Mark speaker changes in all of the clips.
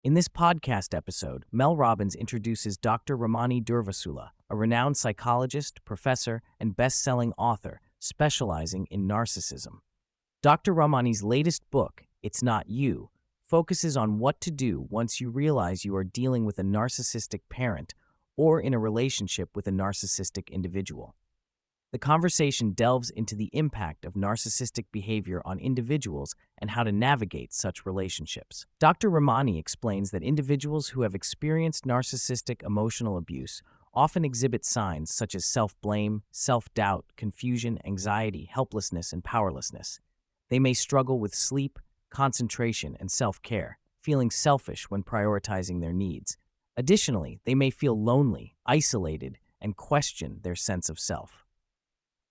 Speaker 1: In this podcast episode, Mel Robbins introduces Dr. Ramani Durvasula, a renowned psychologist, professor, and best-selling author specializing in narcissism. Dr. Ramani's latest book, It's Not You, focuses on what to do once you realize you are dealing with a narcissistic parent or in a relationship with a narcissistic individual. The conversation delves into the impact of narcissistic behavior on individuals and how to navigate such relationships. Dr. Ramani explains that individuals who have experienced narcissistic emotional abuse often exhibit signs such as self-blame, self-doubt, confusion, anxiety, helplessness, and powerlessness. They may struggle with sleep, concentration, and self-care, feeling selfish when prioritizing their needs. Additionally, they may feel lonely, isolated, and question their sense of self.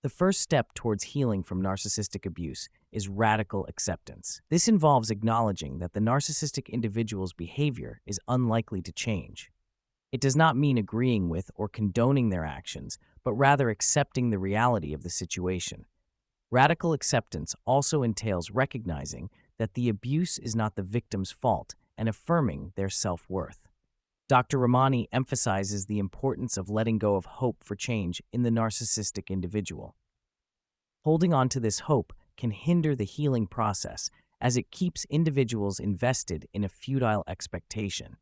Speaker 1: The first step towards healing from narcissistic abuse is radical acceptance. This involves acknowledging that the narcissistic individual's behavior is unlikely to change. It does not mean agreeing with or condoning their actions, but rather accepting the reality of the situation. Radical acceptance also entails recognizing that the abuse is not the victim's fault and affirming their self-worth. Dr. Ramani emphasizes the importance of letting go of hope for change in the narcissistic individual. Holding on to this hope can hinder the healing process as it keeps individuals invested in a futile expectation.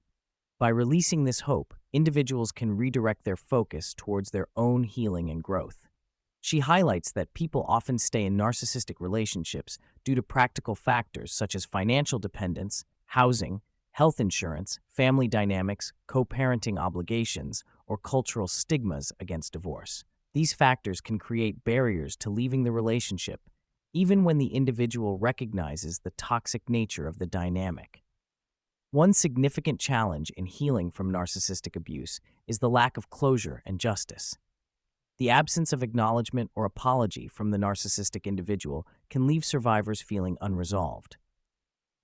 Speaker 1: By releasing this hope, individuals can redirect their focus towards their own healing and growth. She highlights that people often stay in narcissistic relationships due to practical factors such as financial dependence, housing, health insurance, family dynamics, co-parenting obligations, or cultural stigmas against divorce. These factors can create barriers to leaving the relationship, even when the individual recognizes the toxic nature of the dynamic. One significant challenge in healing from narcissistic abuse is the lack of closure and justice. The absence of acknowledgement or apology from the narcissistic individual can leave survivors feeling unresolved.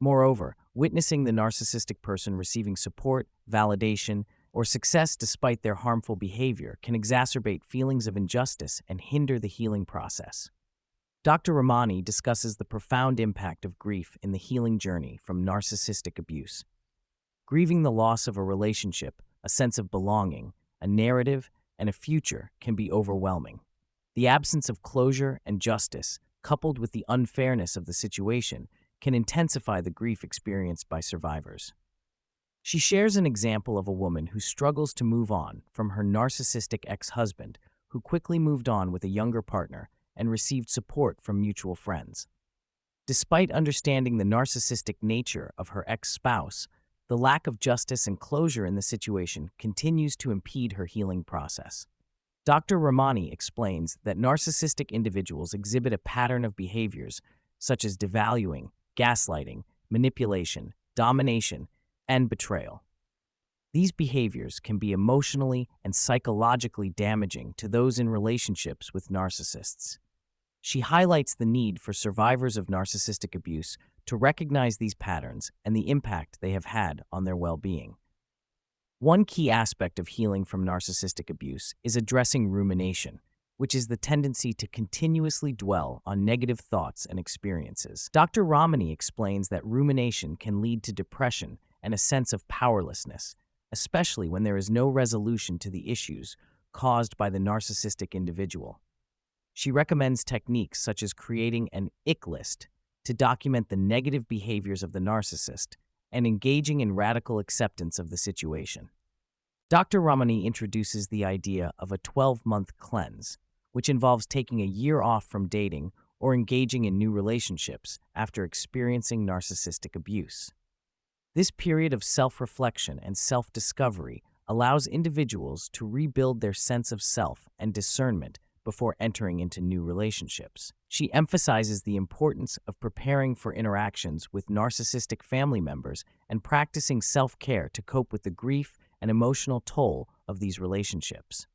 Speaker 1: Moreover, witnessing the narcissistic person receiving support, validation, or success despite their harmful behavior can exacerbate feelings of injustice and hinder the healing process. Dr. Ramani discusses the profound impact of grief in the healing journey from narcissistic abuse. Grieving the loss of a relationship, a sense of belonging, a narrative, and a future can be overwhelming. The absence of closure and justice, coupled with the unfairness of the situation, can intensify the grief experienced by survivors. She shares an example of a woman who struggles to move on from her narcissistic ex-husband, who quickly moved on with a younger partner and received support from mutual friends. Despite understanding the narcissistic nature of her ex-spouse, the lack of justice and closure in the situation continues to impede her healing process. Dr. Ramani explains that narcissistic individuals exhibit a pattern of behaviors such as devaluing, gaslighting, manipulation, domination, and betrayal. These behaviors can be emotionally and psychologically damaging to those in relationships with narcissists. She highlights the need for survivors of narcissistic abuse to recognize these patterns and the impact they have had on their well-being. One key aspect of healing from narcissistic abuse is addressing rumination, which is the tendency to continuously dwell on negative thoughts and experiences. Dr. Ramani explains that rumination can lead to depression and a sense of powerlessness, especially when there is no resolution to the issues caused by the narcissistic individual. She recommends techniques such as creating an ick list to document the negative behaviors of the narcissist and engaging in radical acceptance of the situation. Dr. Ramani introduces the idea of a 12-month cleanse, which involves taking a year off from dating or engaging in new relationships after experiencing narcissistic abuse. This period of self-reflection and self-discovery allows individuals to rebuild their sense of self and discernment before entering into new relationships. She emphasizes the importance of preparing for interactions with narcissistic family members and practicing self-care to cope with the grief and emotional toll of these relationships.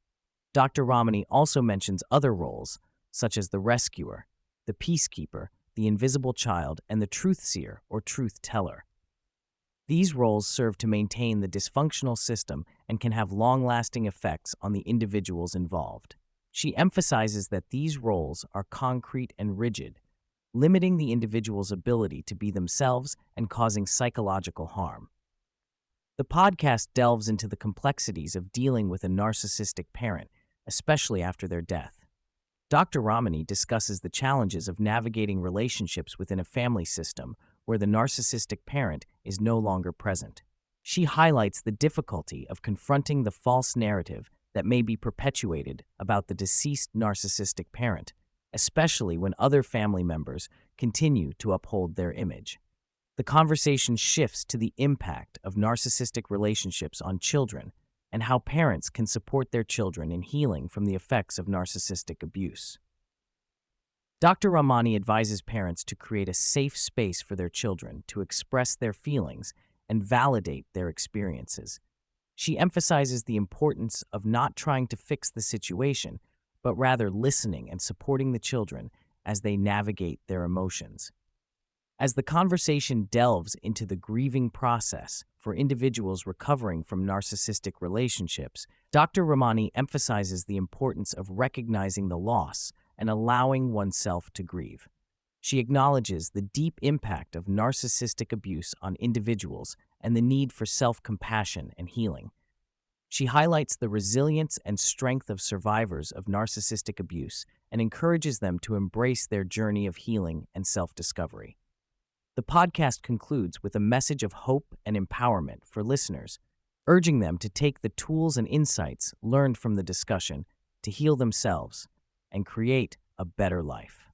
Speaker 1: Dr. Ramani also mentions other roles, such as the rescuer, the peacekeeper, the invisible child, and the truth seer or truth teller. These roles serve to maintain the dysfunctional system and can have long-lasting effects on the individuals involved. She emphasizes that these roles are concrete and rigid, limiting the individual's ability to be themselves and causing psychological harm. The podcast delves into the complexities of dealing with a narcissistic parent, especially after their death. Dr. Ramani discusses the challenges of navigating relationships within a family system where the narcissistic parent is no longer present. She highlights the difficulty of confronting the false narrative that may be perpetuated about the deceased narcissistic parent, especially when other family members continue to uphold their image. The conversation shifts to the impact of narcissistic relationships on children and how parents can support their children in healing from the effects of narcissistic abuse. Dr. Ramani advises parents to create a safe space for their children to express their feelings and validate their experiences. She emphasizes the importance of not trying to fix the situation, but rather listening and supporting the children as they navigate their emotions. As the conversation delves into the grieving process for individuals recovering from narcissistic relationships, Dr. Ramani emphasizes the importance of recognizing the loss and allowing oneself to grieve. She acknowledges the deep impact of narcissistic abuse on individuals and the need for self-compassion and healing. She highlights the resilience and strength of survivors of narcissistic abuse and encourages them to embrace their journey of healing and self-discovery. The podcast concludes with a message of hope and empowerment for listeners, urging them to take the tools and insights learned from the discussion to heal themselves and create a better life.